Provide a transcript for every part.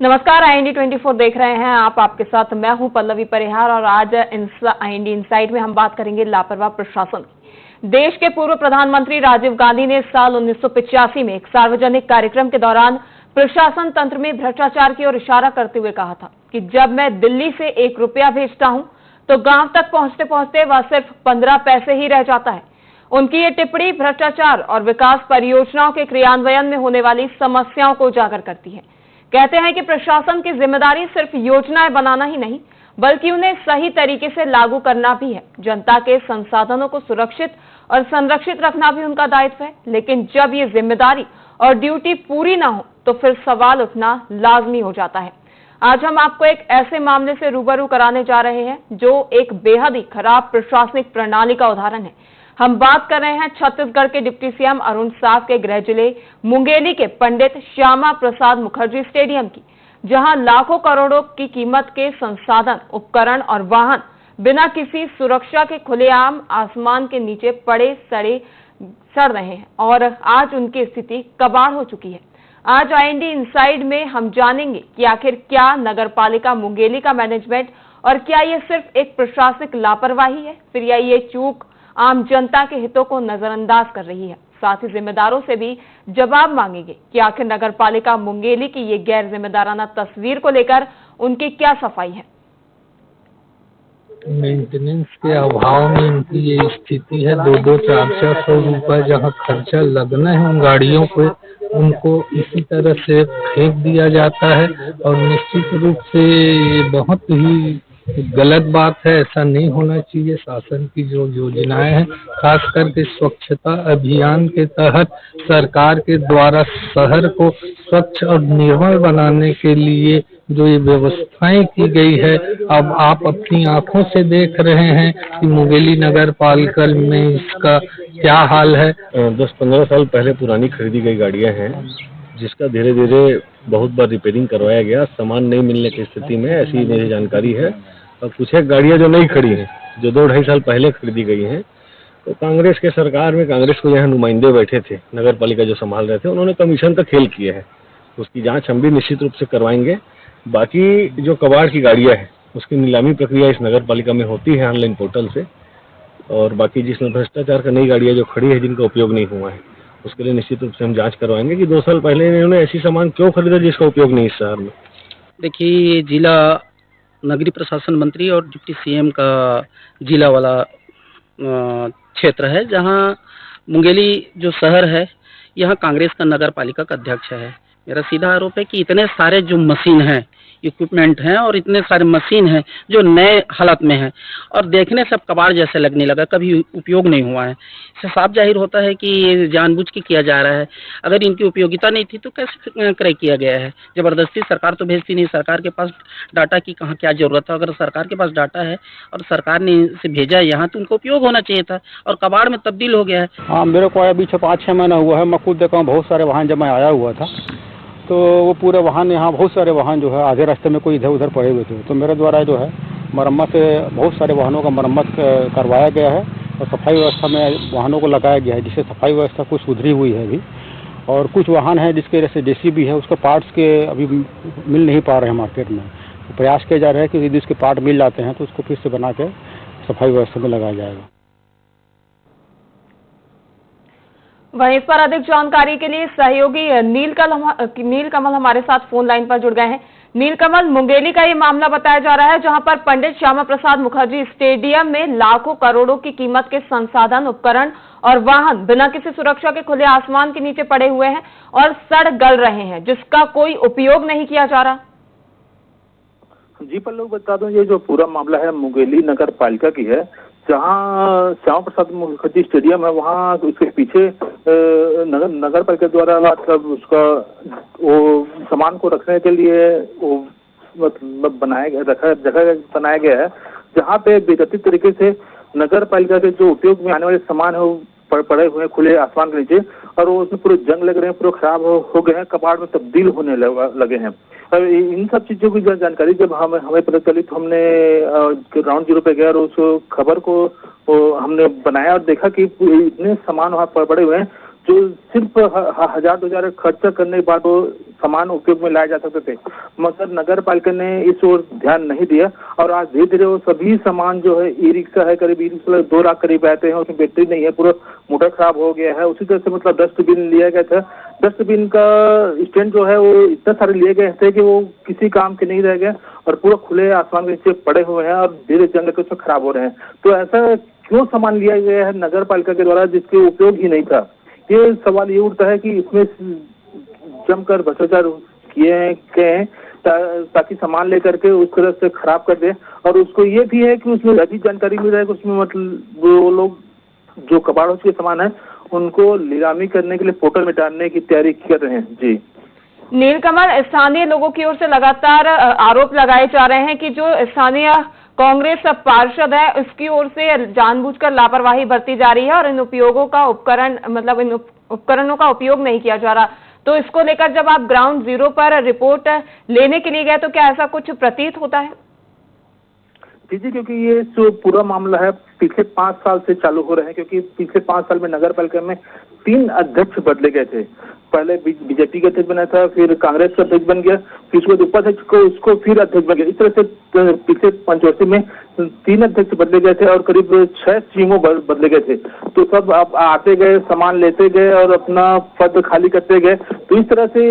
नमस्कार, IND 24 देख रहे हैं आप। आपके साथ मैं हूं पल्लवी परिहार और आज IND इनसाइड में हम बात करेंगे लापरवाह प्रशासन की। देश के पूर्व प्रधानमंत्री राजीव गांधी ने साल 1985 में एक सार्वजनिक कार्यक्रम के दौरान प्रशासन तंत्र में भ्रष्टाचार की ओर इशारा करते हुए कहा था कि जब मैं दिल्ली से 1 रुपया भेजता हूं तो गांव तक पहुंचते पहुंचते वह सिर्फ 15 पैसे ही रह जाता है। उनकी ये टिप्पणी भ्रष्टाचार और विकास परियोजनाओं के क्रियान्वयन में होने वाली समस्याओं को उजागर करती है। कहते हैं कि प्रशासन की जिम्मेदारी सिर्फ योजनाएं बनाना ही नहीं, बल्कि उन्हें सही तरीके से लागू करना भी है। जनता के संसाधनों को सुरक्षित और संरक्षित रखना भी उनका दायित्व है। लेकिन जब ये जिम्मेदारी और ड्यूटी पूरी ना हो तो फिर सवाल उठना लाजमी हो जाता है। आज हम आपको एक ऐसे मामले से रूबरू कराने जा रहे हैं जो एक बेहद ही खराब प्रशासनिक प्रणाली का उदाहरण है। हम बात कर रहे हैं छत्तीसगढ़ के डिप्टी सीएम अरुण साव के गृह जिले मुंगेली के पंडित श्यामा प्रसाद मुखर्जी स्टेडियम की, जहां लाखों करोड़ों की कीमत के संसाधन, उपकरण और वाहन बिना किसी सुरक्षा के खुलेआम आसमान के नीचे पड़े सड़ रहे हैं और आज उनकी स्थिति कबाड़ हो चुकी है। आज IND इनसाइड में हम जानेंगे कि आखिर क्या नगरपालिका मुंगेली का मैनेजमेंट और क्या ये सिर्फ एक प्रशासनिक लापरवाही है, फिर या ये चूक आम जनता के हितों को नजरअंदाज कर रही है। साथ ही जिम्मेदारों से भी जवाब मांगेंगे कि आखिर नगरपालिका मुंगेली की ये गैर जिम्मेदाराना तस्वीर को लेकर उनकी क्या सफाई है। मेंटेनेंस के अभाव में इनकी ये स्थिति है। 200-400 रुपए जहाँ खर्चा लगना है उन गाड़ियों पे, उनको इसी तरह से फेंक दिया जाता है और निश्चित रूप से ये बहुत ही गलत बात है। ऐसा नहीं होना चाहिए। शासन की जो योजनाएं हैं, खास करके स्वच्छता अभियान के तहत सरकार के द्वारा शहर को स्वच्छ और निर्मल बनाने के लिए जो ये व्यवस्थाएं की गई है, अब आप अपनी आंखों से देख रहे हैं कि मुंगेली नगर पालिका में इसका क्या हाल है। 10-15 साल पहले पुरानी खरीदी गई गाड़ियां हैं, जिसका धीरे धीरे बहुत बार रिपेयरिंग करवाया गया। सामान नहीं मिलने की स्थिति में, ऐसी मेरी जानकारी है। और कुछ एक गाड़ियां जो नहीं खड़ी हैं, जो 2-2.5 साल पहले खरीदी गई हैं, तो कांग्रेस के सरकार में कांग्रेस को यहाँ नुमाइंदे बैठे थे, नगर पालिका जो संभाल रहे थे, उन्होंने कमीशन का खेल किया है। उसकी जांच हम भी निश्चित रूप से करवाएंगे। बाकी जो कबाड़ की गाड़ियां हैं, उसकी नीलामी प्रक्रिया इस नगर पालिका में होती है ऑनलाइन पोर्टल से। और बाकी जिसमें भ्रष्टाचार का नई गाड़ियां जो खड़ी है, जिनका उपयोग नहीं हुआ है, उसके लिए निश्चित रूप से हम जांच करवाएंगे कि 2 साल पहले इन्होंने ऐसी सामान क्यों खरीदा जिसका उपयोग नहीं इस शहर में। देखिए, जिला नगरीय प्रशासन मंत्री और डिप्टी सीएम का जिला वाला क्षेत्र है, जहां मुंगेली जो शहर है, यहाँ कांग्रेस का नगर पालिका का अध्यक्ष है। मेरा सीधा आरोप है कि इतने सारे जो मशीन हैं, इक्विपमेंट हैं और इतने सारे मशीन हैं जो नए हालत में हैं और देखने से अब कबाड़ जैसे लगने लगा, कभी उपयोग नहीं हुआ है। इससे साफ जाहिर होता है कि ये जानबूझ के किया जा रहा है। अगर इनकी उपयोगिता नहीं थी तो कैसे क्रय किया गया है। जबरदस्ती सरकार तो भेजती नहीं, सरकार के पास डाटा की कहाँ क्या जरूरत है। अगर सरकार के पास डाटा है और सरकार ने इसे भेजा है यहाँ, तो उनका उपयोग होना चाहिए था और कबाड़ में तब्दील हो गया है। हाँ, मेरे को अभी 5-6 महीना हुआ है। मैं खुद देखा हूँ, बहुत सारे वाहन जब मैं आया हुआ था तो वो पूरे वाहन, यहाँ बहुत सारे वाहन जो है आधे रास्ते में कोई इधर उधर पड़े हुए थे। तो मेरे द्वारा जो है मरम्मत, बहुत सारे वाहनों का मरम्मत करवाया गया है और सफाई व्यवस्था में वाहनों को लगाया गया है, जिससे सफाई व्यवस्था कुछ सुधरी हुई है अभी। और कुछ वाहन है जिसके जैसे JCB है, उसके पार्ट्स के अभी मिल नहीं पा रहे हैं मार्केट में। तो प्रयास किया जा रहा है कि यदि उसके पार्ट मिल जाते हैं तो उसको फिर से बना के सफाई व्यवस्था में लगाया जाएगा। वहीं इस पर अधिक जानकारी के लिए सहयोगी नीलकमल हमारे साथ फोन लाइन पर जुड़ गए हैं। नीलकमल, मुंगेली का ये मामला बताया जा रहा है जहां पर पंडित श्यामा प्रसाद मुखर्जी स्टेडियम में लाखों करोड़ों की कीमत के संसाधन, उपकरण और वाहन बिना किसी सुरक्षा के खुले आसमान के नीचे पड़े हुए हैं और सड़ गल रहे हैं, जिसका कोई उपयोग नहीं किया जा रहा। जी पल्लव, बता दूं, ये जो पूरा मामला है मुंगेली नगर पालिका की है, जहाँ श्यामा प्रसाद मुखर्जी स्टेडियम है, वहाँ उसके पीछे नगर पालिका द्वारा मतलब उसका वो सामान को रखने के लिए वो मतलब जगह बनाया गया है, जहाँ पे बेतरतीब तरीके से नगर पालिका के जो उपयोग में आने वाले सामान है वो पड़े हुए हैं खुले आसमान के नीचे, और वो उसमें पूरे जंग लग रहे हैं, पूरे खराब हो गए हैं, कबाड़ में तब्दील होने लगे हैं। इन सब चीजों की जानकारी जब हमें पता चली तो हमने ग्राउंड जीरो पे गया और उस खबर को हमने बनाया और देखा कि इतने सामान वहाँ पड़े हुए हैं जो सिर्फ 1000-2000 खर्चा करने के बाद वो सामान उपयोग में लाए जा सकते थे, मगर नगर पालिका ने इस ओर ध्यान नहीं दिया और आज धीरे धीरे वो सभी सामान जो है, ई रिक्शा है, करीब ई रिक्शा 2 लाख करीब आते हैं, उसमें बैटरी नहीं है, पूरा मोटर खराब हो गया है। उसी तरह से मतलब डस्टबिन लिया गया था, डस्टबिन का स्टैंड जो है वो इतने सारे लिए गए थे कि वो किसी काम के नहीं रह गए और पूरा खुले आसमान के नीचे पड़े हुए हैं और धीरे जंग के उसमें खराब हो रहे हैं। तो ऐसा क्यों सामान लिया गया है नगर पालिका के द्वारा जिसके उपयोग ही नहीं था? ये सवाल ये उठता है कि इसमें जमकर भ्रष्टाचार किए गए ताकि सामान लेकर के उस तरह से खराब कर दे। और उसको ये भी है कि उसमें अधिक जानकारी मिल रहा है कि उसमें मतलब वो लोग जो कबाड़ों के सामान है उनको नीलामी करने के लिए पोर्टल में डालने की तैयारी कर रहे हैं। जी नीलकमल, स्थानीय लोगों की ओर से लगातार आरोप लगाए जा रहे हैं कि जो स्थानीय कांग्रेस पार्षद है उसकी ओर से जानबूझकर लापरवाही बरती जा रही है और इन उपयोगों का इन उपकरणों का उपयोग नहीं किया जा रहा। तो इसको लेकर जब आप ग्राउंड जीरो पर रिपोर्ट लेने के लिए गए तो क्या ऐसा कुछ प्रतीत होता है? जी, क्योंकि ये जो पूरा मामला है पिछले 5 साल से चालू हो रहे हैं, क्योंकि पिछले 5 साल में नगर पालिका में 3 अध्यक्ष बदले गए थे। पहले बीजेपी का अध्यक्ष बना था, फिर कांग्रेस का अध्यक्ष बन गया, फिर उसके उपाध्यक्ष को उसको फिर अध्यक्ष बन गया। इस तरह से पिछले पंचवर्षीय में 3 अध्यक्ष बदले गए थे और करीब 6 सीएमओ बदले गए थे। तो सब आप आते गए, सामान लेते गए और अपना पद खाली करते गए। तो इस तरह से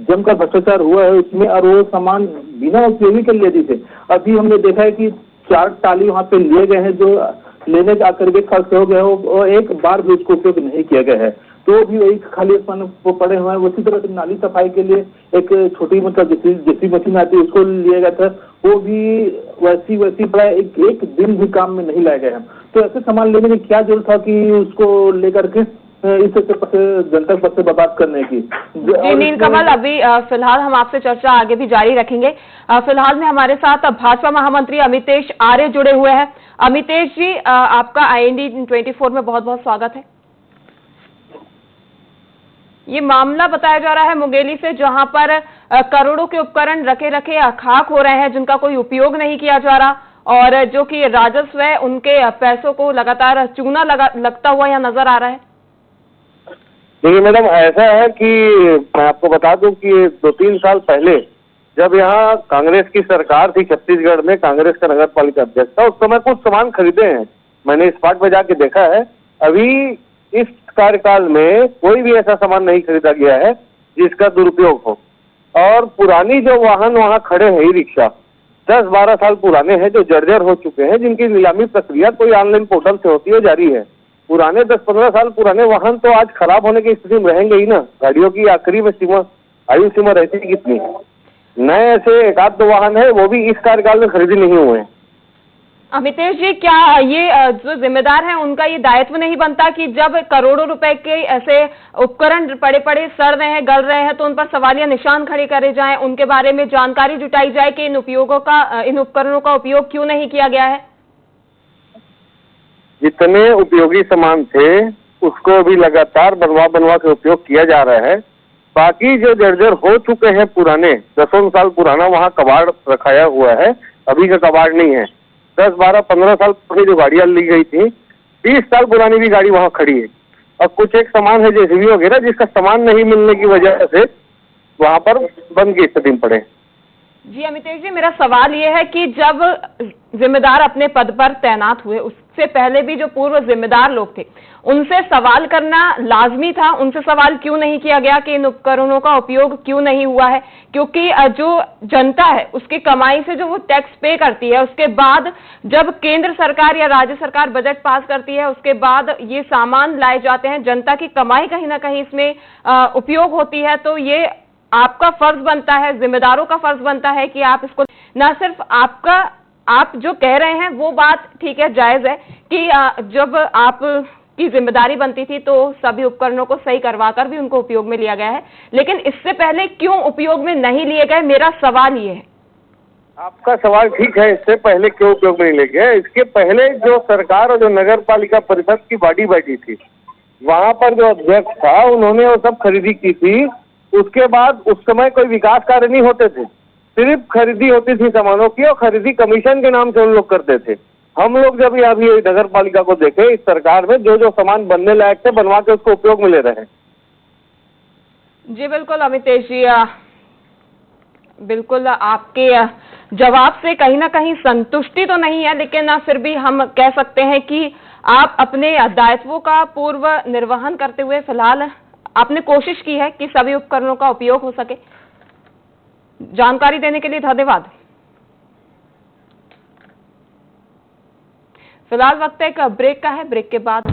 जमकर भ्रष्टाचार हुआ है उसमें और वो सामान बिना उपयोगी कर लिए थे। अभी हमने देखा है कि 4 टाली वहाँ पे लिए गए हैं जो लेने का आकर के खर्च हो गया हो और एक बार भी उसको उपयोग नहीं किया गया है। तो भी वही खाली स्थान वो पड़े हुए हैं। उसी तरह से नाली सफाई के लिए एक छोटी मतलब जैसी मशीन आती है उसको लिया गया था, वो भी वैसी पड़ा, एक दिन भी काम में नहीं लाया गया है। तो ऐसे सामान लेने की क्या जरूरत था कि उसको लेकर के इस जनता पद से बर्बाद करने की। जी नीलकमल, अभी फिलहाल हम आपसे चर्चा आगे भी जारी रखेंगे। फिलहाल में हमारे साथ भाजपा महामंत्री अमितेश आर्य जुड़े हुए हैं। अमितेश जी, आपका IND 24 में बहुत बहुत स्वागत है। ये मामला बताया जा रहा है मुंगेली से, जहां पर करोड़ों के उपकरण रखे खाक हो रहे हैं जिनका कोई उपयोग नहीं किया जा रहा और जो कि राजस्व है उनके पैसों को लगातार चूना लगता हुआ यहाँ नजर आ रहा है। देखिए मैडम, ऐसा है कि मैं आपको बता दूं कि 2-3 साल पहले जब यहाँ कांग्रेस की सरकार थी, छत्तीसगढ़ में कांग्रेस का नगर पालिका अध्यक्ष था, उस समय कुछ सामान खरीदे हैं, मैंने स्पॉट पे जाके देखा है। अभी इस कार्यकाल में कोई भी ऐसा सामान नहीं खरीदा गया है जिसका दुरुपयोग हो। और पुरानी जो वाहन वहाँ खड़े हैं, ई रिक्शा 10-12 साल पुराने हैं जो जर्जर हो चुके हैं, जिनकी नीलामी प्रक्रिया कोई ऑनलाइन पोर्टल से होती है, जारी है। पुराने 10-15 साल पुराने वाहन तो आज खराब होने की स्थिति में रहेंगे ही ना। गाड़ियों की आखिरी में आयु सीमा रहती है कितनी? नए ऐसे 1-2 वाहन है, वो भी इस कार्यकाल में खरीदी नहीं हुए हैं। अमितेश जी, क्या ये जो जिम्मेदार हैं उनका ये दायित्व नहीं बनता कि जब करोड़ों रुपए के ऐसे उपकरण पड़े सड़ रहे हैं, गल रहे हैं, तो उन पर सवालिया निशान खड़े करे जाएं, उनके बारे में जानकारी जुटाई जाए कि इन उपकरणों का उपयोग क्यों नहीं किया गया है? जितने उपयोगी सामान थे उसको भी लगातार बनवा के उपयोग किया जा रहा है। बाकी जो जर्जर हो चुके हैं पुराने, 10 साल पुराना वहाँ कबाड़ रखाया हुआ है, अभी का कबाड़ नहीं है। 10-12-15 साल पुरानी जो गाड़ियाँ ली गई थी, 20 साल पुरानी भी गाड़ी वहाँ खड़ी है। और कुछ एक सामान है JCB वगैरह जिसका सामान नहीं मिलने की वजह से वहाँ पर बंद की स्थिति में पड़े। जी अमितेश जी, मेरा सवाल ये है कि जब जिम्मेदार अपने पद पर तैनात हुए, उससे पहले भी जो पूर्व जिम्मेदार लोग थे उनसे सवाल करना लाजमी था। उनसे सवाल क्यों नहीं किया गया कि इन उपकरणों का उपयोग क्यों नहीं हुआ है? क्योंकि जो जनता है उसकी कमाई से जो वो टैक्स पे करती है, उसके बाद जब केंद्र सरकार या राज्य सरकार बजट पास करती है, उसके बाद ये सामान लाए जाते हैं, जनता की कमाई कहीं ना कहीं इसमें उपयोग होती है। तो ये आपका फर्ज बनता है, जिम्मेदारों का फर्ज बनता है कि आप इसको ना सिर्फ आप जो कह रहे हैं वो बात ठीक है, जायज है कि जब आप की जिम्मेदारी बनती थी तो सभी उपकरणों को सही करवाकर भी उनको उपयोग में लिया गया है, लेकिन इससे पहले क्यों उपयोग में नहीं लिए गए? मेरा सवाल ये है। आपका सवाल ठीक है, इससे पहले क्यों उपयोग में नहीं लिए गए? इसके पहले जो सरकार और जो नगर पालिका परिषद की बॉडी बैठी थी, वहां पर जो अध्यक्ष था उन्होंने वो सब खरीदी की थी। उसके बाद उस समय कोई विकास कार्य नहीं होते थे, सिर्फ खरीदी होती थी सामानों की, और खरीदी कमीशन के नाम से उन लोग करते थे। हम लोग जब यहाँ भी नगर पालिका को देखे, इस सरकार में जो जो सामान बनने लायक थे बनवा के उसको उपयोग में ले रहे हैं। जी बिल्कुल अमितेश जी, बिल्कुल आपके जवाब से कहीं ना कहीं संतुष्टि तो नहीं है, लेकिन फिर भी हम कह सकते हैं कि आप अपने दायित्वों का पूर्व निर्वहन करते हुए फिलहाल आपने कोशिश की है कि सभी उपकरणों का उपयोग हो सके। जानकारी देने के लिए धन्यवाद। फिलहाल वक्त एक ब्रेक का है, ब्रेक के बाद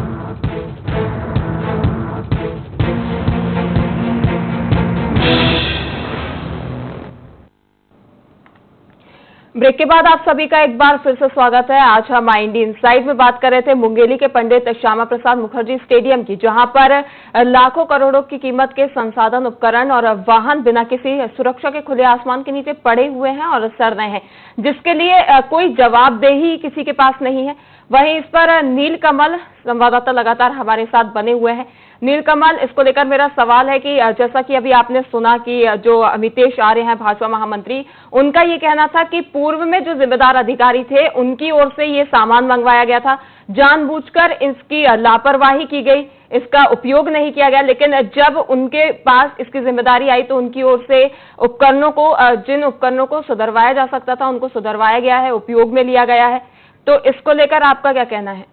आप सभी का एक बार फिर से स्वागत है। आज हम इंडिया इनसाइड में बात कर रहे थे मुंगेली के पंडित श्यामा प्रसाद मुखर्जी स्टेडियम की, जहां पर लाखों करोड़ों की कीमत के संसाधन, उपकरण और वाहन बिना किसी सुरक्षा के खुले आसमान के नीचे पड़े हुए हैं और सड़ रहे हैं, जिसके लिए कोई जवाबदेही किसी के पास नहीं है। वहीं इस पर नीलकमल संवाददाता लगातार हमारे साथ बने हुए हैं। नीलकमल, इसको लेकर मेरा सवाल है कि जैसा कि अभी आपने सुना कि जो अमितेश आर्य हैं भाजपा महामंत्री, उनका ये कहना था कि पूर्व में जो जिम्मेदार अधिकारी थे उनकी ओर से ये सामान मंगवाया गया था, जानबूझकर इसकी लापरवाही की गई, इसका उपयोग नहीं किया गया, लेकिन जब उनके पास इसकी जिम्मेदारी आई तो उनकी ओर से उपकरणों को, जिन उपकरणों को सुधरवाया जा सकता था उनको सुधरवाया गया है, उपयोग में लिया गया है। तो इसको लेकर आपका क्या कहना है?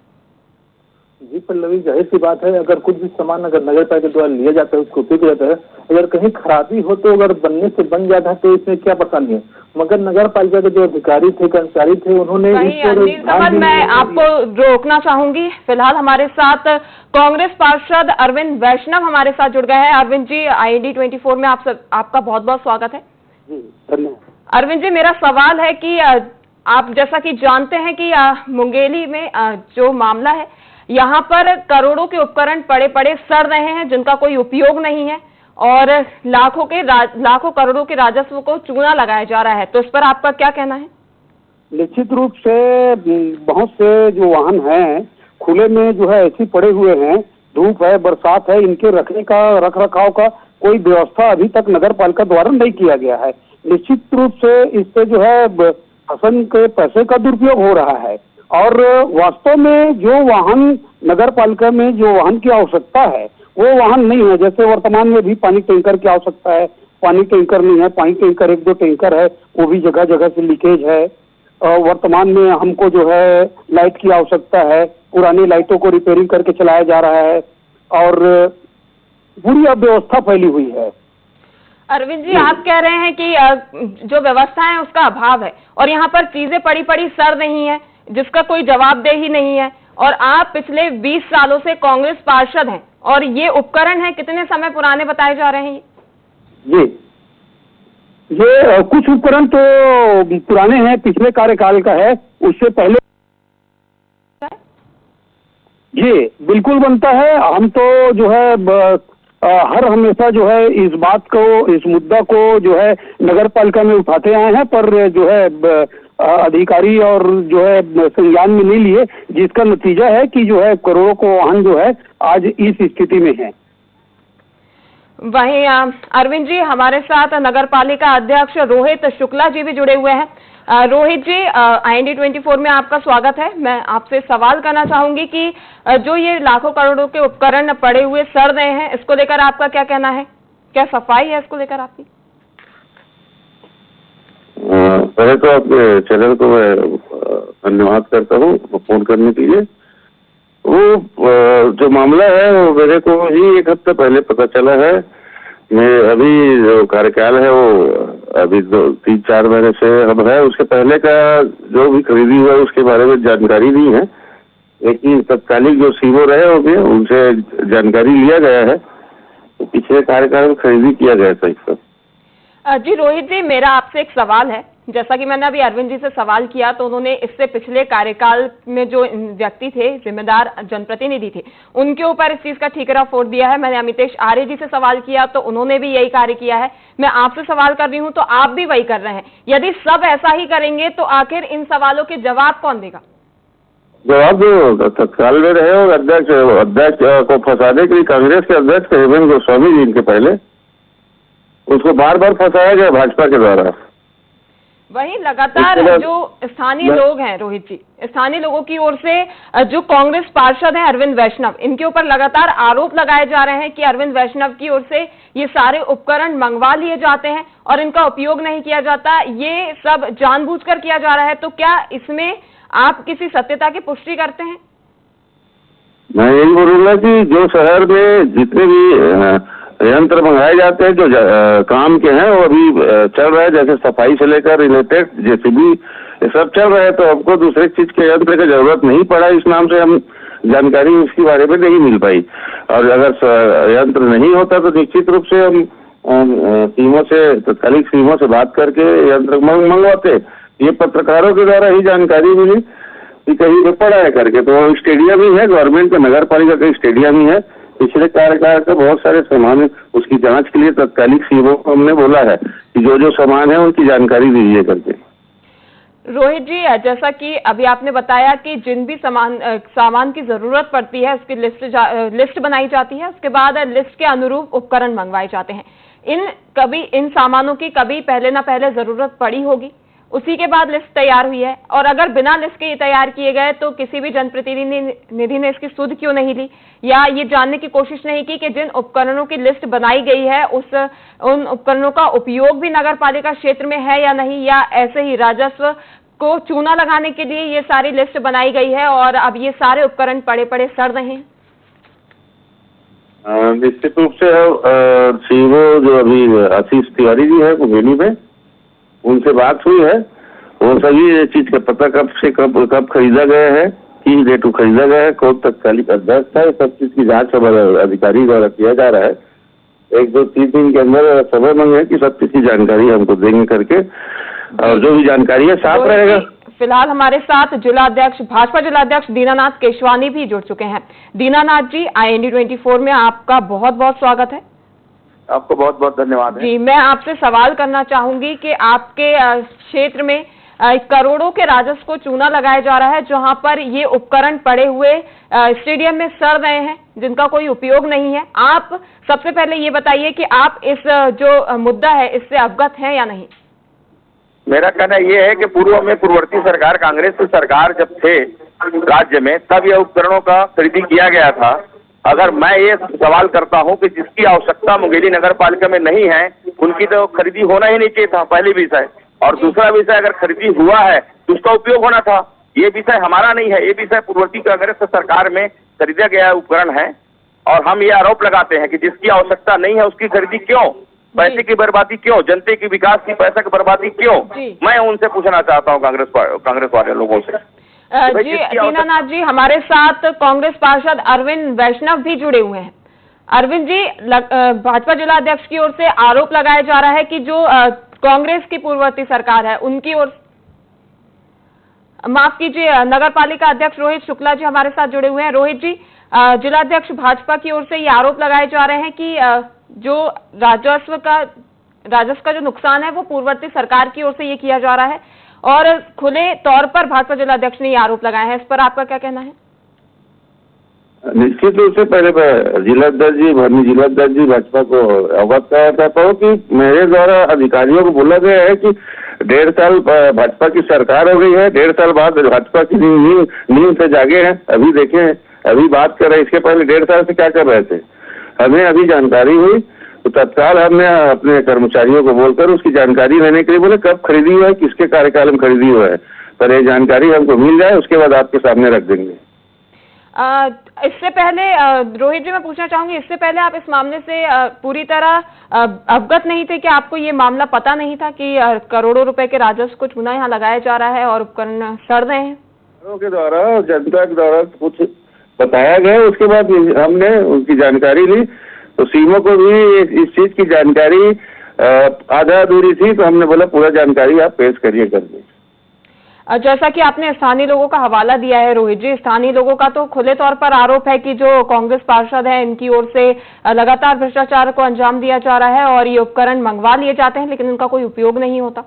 जी पल्लवी, जाहिर सी बात है, अगर कुछ भी सामान अगर नगर पालिका द्वारा लिया जाता है उसको उपयोग जाता है, अगर कहीं खराबी हो तो अगर बनने से बन जाता है तो इसमें क्या परेशानी है। मगर नगर पालिका के जो अधिकारी थे, कर्मचारी थे, उन्होंने मैं आपको रोकना चाहूंगी। फिलहाल हमारे साथ कांग्रेस पार्षद अरविंद वैष्णव हमारे साथ जुड़ गए हैं। अरविंद जी, IND24 में आपका बहुत बहुत स्वागत है। अरविंद जी, मेरा सवाल है कि आप जैसा कि जानते हैं कि मुंगेली में जो मामला है, यहाँ पर करोड़ों के उपकरण पड़े पड़े सड़ रहे हैं जिनका कोई उपयोग नहीं है और लाखों करोड़ों के राजस्व को चूना लगाया जा रहा है, तो इस पर आपका क्या कहना है? निश्चित रूप से बहुत से जो वाहन हैं खुले में जो है ऐसे पड़े हुए हैं, धूप है, बरसात है, इनके रखने का, रख रखाव का कोई व्यवस्था अभी तक नगर पालिका द्वारा नहीं किया गया है। निश्चित रूप से इससे जो है शासन के पैसे का दुरुपयोग हो रहा है और वास्तव में जो वाहन नगर पालिका में जो वाहन की आवश्यकता है वो वाहन नहीं है। जैसे वर्तमान में भी पानी टैंकर की आवश्यकता है, पानी टैंकर नहीं है, पानी टैंकर 1-2 टैंकर है, वो भी जगह जगह से लीकेज है। वर्तमान में हमको जो है लाइट की आवश्यकता है, पुरानी लाइटों को रिपेयरिंग करके चलाया जा रहा है और बुरी अव्यवस्था फैली हुई है। अरविंद जी, आप कह रहे हैं कि जो व्यवस्था है उसका अभाव है और यहाँ पर चीजें पड़ी पड़ी सड़ रही हैं जिसका कोई जवाबदेही नहीं है, और आप पिछले 20 सालों से कांग्रेस पार्षद हैं और ये उपकरण है कितने समय पुराने बताए जा रहे हैं? जी, ये कुछ उपकरण तो पुराने हैं, पिछले कार्यकाल का है, उससे पहले जी बिल्कुल बनता है। हम तो जो है हर हमेशा जो है इस बात को, इस मुद्दा को जो है नगर पालिका में उठाते आए हैं, पर जो है अधिकारी और जो है संज्ञान में नहीं लिए, जिसका नतीजा है कि जो है करोड़ों को वाहन जो है आज इस स्थिति में है। वहीं अरविंद जी, हमारे साथ नगर पालिका अध्यक्ष रोहित शुक्ला जी भी जुड़े हुए हैं। रोहित जी, IND24 में आपका स्वागत है। मैं आपसे सवाल करना चाहूंगी कि जो ये लाखों करोड़ों के उपकरण पड़े हुए सड़ रहे हैं, इसको लेकर आपका क्या कहना है? क्या सफाई है इसको लेकर आपकी? पहले तो आपके चैनल को मैं धन्यवाद करता हूँ फोन करने के लिए। वो जो मामला है वो मेरे को ही 1 हफ्ते पहले पता चला है। मैं अभी जो कार्यकाल है वो अभी 3-4 महीने से हम है, उसके पहले का जो भी खरीदी हुआ है उसके बारे में जानकारी नहीं है, लेकिन तत्कालिक जो सीओ रहे होंगे उनसे जानकारी लिया गया है। तो पिछले कार्यकाल में खरीदी किया गया था इसका। जी रोहित जी, मेरा आपसे एक सवाल है। जैसा कि मैंने अभी अरविंद जी से सवाल किया तो उन्होंने इससे पिछले कार्यकाल में जो व्यक्ति थे, जिम्मेदार जनप्रतिनिधि थे, उनके ऊपर इस चीज का ठीकरा फोड़ दिया है। मैंने अमितेश आर्य जी से सवाल किया तो उन्होंने भी यही कार्य किया है। मैं आपसे सवाल कर रही हूं तो आप भी वही कर रहे हैं। यदि सब ऐसा ही करेंगे तो आखिर इन सवालों के जवाब कौन देगा? जवाब जो तत्काल में रहे और अध्यक्ष को फंसाने के लिए कांग्रेस के अध्यक्ष हेमंत गोस्वामी जी, इनके पहले उसको बार बार फंसाया गया भाजपा के द्वारा। वहीं लगातार जो स्थानीय लोग हैं रोहित जी, स्थानीय लोगों की ओर से जो कांग्रेस पार्षद हैं अरविंद वैष्णव, इनके ऊपर लगातार आरोप लगाए जा रहे हैं कि अरविंद वैष्णव की ओर से ये सारे उपकरण मंगवा लिए जाते हैं और इनका उपयोग नहीं किया जाता, ये सब जानबूझकर किया जा रहा है। तो क्या इसमें आप किसी सत्यता की पुष्टि करते हैं? मैं यही बोलूंगा कि जो शहर में जितने भी यंत्र मंगाए जाते हैं जो काम के हैं वो अभी चल रहा है, जैसे सफाई से लेकर रिलेटेड जेसीबी ये सब चल रहा है, तो हमको दूसरे चीज के यंत्र की जरूरत नहीं पड़ा, इस नाम से हम जानकारी उसके बारे में नहीं मिल पाई। और अगर यंत्र नहीं होता तो निश्चित रूप से हम टीमों से तत्कालिक टीमों से बात करके यंत्र मंगवाते। ये पत्रकारों के द्वारा ही जानकारी मिली कि कहीं पे पड़ा है करके, तो स्टेडियम ही है, गवर्नमेंट का नगर पालिका का स्टेडियम ही है। पिछले कार्यकाल के बहुत सारे सामान उसकी जांच के लिए तत्कालिक सीओ को हमने बोला है कि जो जो सामान है उनकी जानकारी दीजिए करके। रोहित जी, जैसा कि अभी आपने बताया कि जिन भी सामान की जरूरत पड़ती है उसकी लिस्ट बनाई जाती है, उसके बाद लिस्ट के अनुरूप उपकरण मंगवाए जाते हैं। इन सामानों की कभी पहले ना पहले जरूरत पड़ी होगी, उसी के बाद लिस्ट तैयार हुई है। और अगर बिना लिस्ट के ये तैयार किए गए तो किसी भी जनप्रतिनिधि ने इसकी सुध क्यों नहीं ली या ये जानने की कोशिश नहीं की कि जिन उपकरणों की लिस्ट बनाई गई है उन उपकरणों का उपयोग भी नगर पालिका क्षेत्र में है या नहीं, या ऐसे ही राजस्व को चूना लगाने के लिए ये सारी लिस्ट बनाई गई है और अब ये सारे उपकरण पड़े पड़े सड़ रहे हैं? निश्चित रूप से सीओ जो अभी आशीष तिवारी जी है मुंगेली में, उनसे बात हुई है। वो सभी चीज का पता कब खरीदा गया है, किस डेट को खरीदा गया है, कौन तत्कालिक अध्यक्ष है, सब चीज की जांच अधिकारी द्वारा किया जा रहा है। 1-2-3 दिन के अंदर समय मांगे कि सब चीज की जानकारी हमको देंगे करके, और जो भी जानकारी है साफ रहेगा। फिलहाल हमारे साथ भाजपा जिलाध्यक्ष दीनानाथ केशवानी भी जुड़ चुके हैं। दीनानाथ जी, IND 24 में आपका बहुत बहुत स्वागत है। आपको बहुत बहुत धन्यवाद है। जी, मैं आपसे सवाल करना चाहूंगी कि आपके क्षेत्र में करोड़ों के राजस्व को चूना लगाया जा रहा है, जहां पर ये उपकरण पड़े हुए स्टेडियम में सड़ रहे हैं जिनका कोई उपयोग नहीं है। आप सबसे पहले ये बताइए कि आप इस जो मुद्दा है इससे अवगत हैं या नहीं? मेरा कहना ये है कि पूर्व में पूर्ववर्ती सरकार, कांग्रेस की सरकार जब थे राज्य में, तब यह उपकरणों का खरीदी किया गया था। अगर मैं ये सवाल करता हूं कि जिसकी आवश्यकता मुंगेली नगर पालिका में नहीं है उनकी तो खरीदी होना ही नहीं चाहिए था, पहली विषय। और दूसरा विषय, अगर खरीदी हुआ है तो उसका उपयोग होना था। ये विषय हमारा नहीं है, ये विषय पूर्ववर्ती कांग्रेस सरकार में खरीदा गया उपकरण है। और हम ये आरोप लगाते हैं कि जिसकी आवश्यकता नहीं है उसकी खरीदी क्यों, पैसे की बर्बादी क्यों, जनता की विकास की पैसा की बर्बादी क्यों, मैं उनसे पूछना चाहता हूँ कांग्रेस वाले लोगों से। जी दीनानाथ जी, हमारे साथ कांग्रेस पार्षद अरविंद वैष्णव भी जुड़े हुए हैं। अरविंद जी, भाजपा जिला अध्यक्ष की ओर से आरोप लगाया जा रहा है कि जो कांग्रेस की पूर्ववर्ती सरकार है उनकी ओर, माफ कीजिए, नगर पालिका अध्यक्ष रोहित शुक्ला जी हमारे साथ जुड़े हुए हैं। रोहित जी, जिलाध्यक्ष भाजपा की ओर से ये आरोप लगाए जा रहे हैं कि जो राजस्व का जो नुकसान है वो पूर्ववर्ती सरकार की ओर से ये किया जा रहा है, और खुले तौर पर भाजपा जिलाध्यक्ष ने ये आरोप लगाए हैं। इस पर आपका क्या कहना है? निश्चित रूप से पहले जिलाध्यक्ष जी भाजपा को अवगत कराया चाहता हूँ कि मेरे द्वारा अधिकारियों को बोला गया है कि 1.5 साल भाजपा की सरकार हो गई है, 1.5 साल बाद भाजपा की नींद से जागे हैं। अभी देखें, अभी बात कर रहे हैं, इसके पहले 1.5 साल से क्या कर रहे थे। हमें अभी जानकारी हुई तो तत्काल हमने अपने कर्मचारियों को बोलकर उसकी जानकारी लेने के लिए बोले कब खरीदी हुआ है, किसके कार्यकाल में खरीदी हुआ है, पर ये जानकारी हमको मिल जाए उसके बाद आपके सामने रख देंगे। इससे पहले रोहित जी, मैं पूछना चाहूंगी, इससे पहले आप इस मामले से पूरी तरह अवगत नहीं थे कि आपको ये मामला पता नहीं था कि करोड़ों रुपए के राजस्व को चूना यहाँ लगाया जा रहा है और उपकरण सड़ रहे हैं? के द्वारा, जनता के द्वारा कुछ बताया गया, उसके बाद हमने उनकी जानकारी ली तो सीमो को भी इस चीज की जानकारी आधा अधूरी थी, तो हमने बोला पूरा जानकारी आप पेश करिए करके। जैसा कि आपने स्थानीय लोगों का हवाला दिया है रोहित जी, स्थानीय लोगों का तो खुले तौर पर आरोप है कि जो कांग्रेस पार्षद हैं इनकी ओर से लगातार भ्रष्टाचार को अंजाम दिया जा रहा है और ये उपकरण मंगवा लिए जाते हैं लेकिन उनका कोई उपयोग नहीं होता।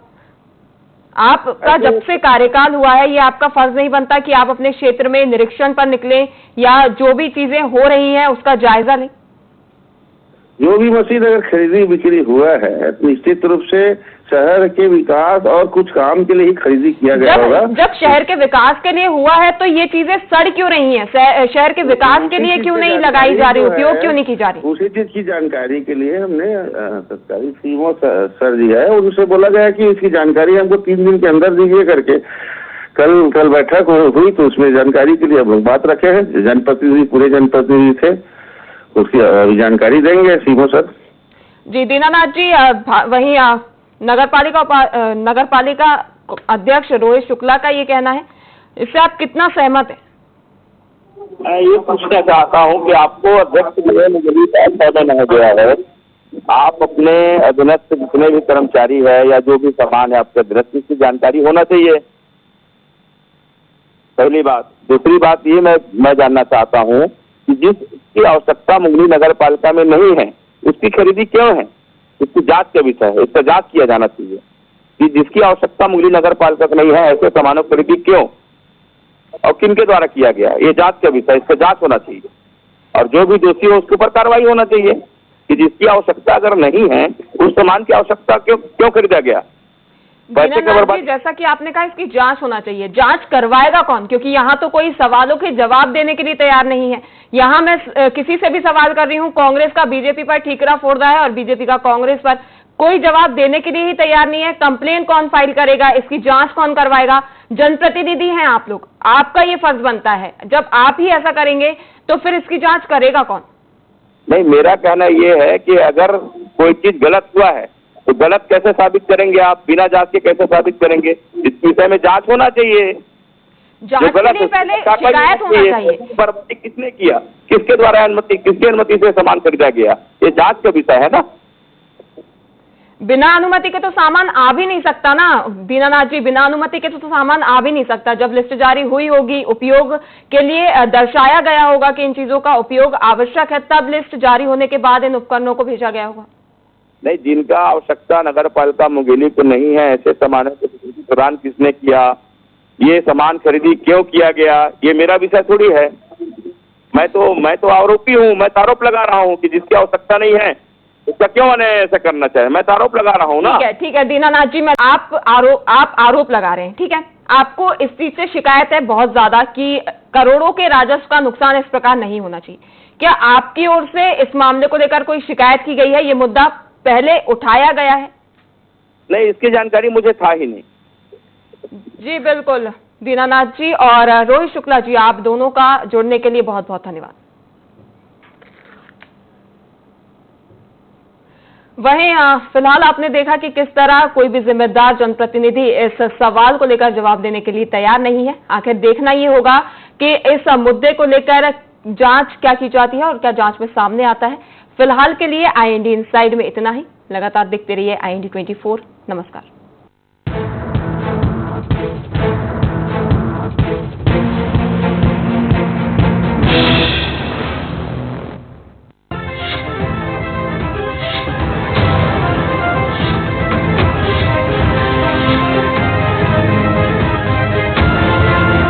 आपका जब से कार्यकाल हुआ है, ये आपका फर्ज नहीं बनता कि आप अपने क्षेत्र में निरीक्षण पर निकलें या जो भी चीजें हो रही हैं उसका जायजा लें? जो भी मशीन अगर खरीदी बिक्री हुआ है निश्चित रूप से शहर के विकास और कुछ काम के लिए ही खरीदी किया गया होगा। जब शहर के विकास के लिए हुआ है तो ये चीजें सड़ क्यों रही हैं? शहर के विकास के लिए क्यों नहीं लगाई जा रही, उपयोग क्यों नहीं की जा रही? उसी चीज की जानकारी के लिए हमने सरकारी सीएमओ सर जी है, उनसे बोला गया कि इसकी जानकारी हमको 3 दिन के अंदर दीजिए करके। कल बैठक हुई तो उसमें जानकारी के लिए हम लोग बात रखे हैं, जनप्रतिनिधि पूरे जनप्रतिनिधि थे, उसकी जानकारी देंगे सीएमओ सर। जी दीनानाथ जी, वहीं नगर पालिका अध्यक्ष रोहित शुक्ला का ये कहना है, इससे आप कितना सहमत हैं? मैं ये पूछना चाहता हूँ कि आपको अध्यक्ष मुगेली का पौधा नहीं दिया है, आप अपने अधीनस्थ जितने भी कर्मचारी है या जो भी सामान है आपके अधीनस्थ, इसकी जानकारी होना चाहिए, पहली बात। दूसरी बात ये मैं जानना चाहता हूँ कि जिसकी आवश्यकता मुंगेली नगर पालिका में नहीं है उसकी खरीदी क्यों है? इसकी जांच का विषय है, इसका जांच किया जाना चाहिए कि जिसकी आवश्यकता मुंगेली नगर पालिका में नहीं है ऐसे सामानों की खरीदी क्यों और किनके द्वारा किया गया, ये जांच का विषय, इसका जांच होना चाहिए और जो भी दोषी हो उसके ऊपर कार्रवाई होना चाहिए कि जिसकी आवश्यकता अगर नहीं है उस सामान की आवश्यकता क्यों खरीदा गया। जैसा कि आपने कहा इसकी जांच होना चाहिए, जांच करवाएगा कौन? क्योंकि यहाँ तो कोई सवालों के जवाब देने के लिए तैयार नहीं है। यहाँ मैं किसी से भी सवाल कर रही हूँ, कांग्रेस का बीजेपी पर ठीकरा फोड़ रहा है और बीजेपी का कांग्रेस पर, कोई जवाब देने के लिए ही तैयार नहीं है। कंप्लेन कौन फाइल करेगा, इसकी जांच कौन करवाएगा? जनप्रतिनिधि हैं आप लोग, आपका ये फर्ज बनता है। जब आप ही ऐसा करेंगे तो फिर इसकी जांच करेगा कौन? नहीं, मेरा कहना ये है कि अगर कोई चीज गलत हुआ है तो गलत कैसे साबित करेंगे आप? बिना जांच के कैसे साबित करेंगे? इस विषय में जांच होना चाहिए। जांच के लिए पहले शिकायत होना चाहिए। बरामदी किसने किया, किसके द्वारा अनुमति, किसकी अनुमति से सामान खरीदा गया, ये जांच का विषय है ना। बिना अनुमति के तो सामान आ भी नहीं सकता ना दीनानाथ जी, बिना अनुमति के तो सामान आ भी नहीं सकता। जब लिस्ट जारी हुई होगी, उपयोग के लिए दर्शाया गया होगा कि इन चीजों का उपयोग आवश्यक है, तब लिस्ट जारी होने के बाद इन उपकरणों को भेजा गया होगा। नहीं, जिनका आवश्यकता नगर पालिका मुंगेली को नहीं है ऐसे सामानों को प्रदान किसने किया, ये सामान खरीदी क्यों किया गया, ये मेरा विषय थोड़ी है। मैं तो आरोपी हूँ, मैं आरोप लगा रहा हूँ कि जिसकी आवश्यकता नहीं है उसका क्यों ऐसा करना चाहिए, मैं तो आरोप लगा रहा हूँ ना। ठीक है दीनानाथ जी, मैं आप आरोप लगा रहे हैं, ठीक है। आपको इस चीज से शिकायत है बहुत ज्यादा कि करोड़ों के राजस्व का नुकसान इस प्रकार नहीं होना चाहिए। क्या आपकी ओर से इस मामले को लेकर कोई शिकायत की गई है? ये मुद्दा पहले उठाया गया है? नहीं, इसकी जानकारी मुझे था ही नहीं। जी बिल्कुल दीनानाथ जी और रोहित शुक्ला जी, आप दोनों का जुड़ने के लिए बहुत बहुत धन्यवाद। वहीं फिलहाल आपने देखा कि किस तरह कोई भी जिम्मेदार जनप्रतिनिधि इस सवाल को लेकर जवाब देने के लिए तैयार नहीं है। आखिर देखना ये होगा कि इस मुद्दे को लेकर जांच क्या की जाती है और क्या जांच में सामने आता है। फिलहाल के लिए IND इनसाइड में इतना ही। लगातार देखते रहिए IND 24। नमस्कार।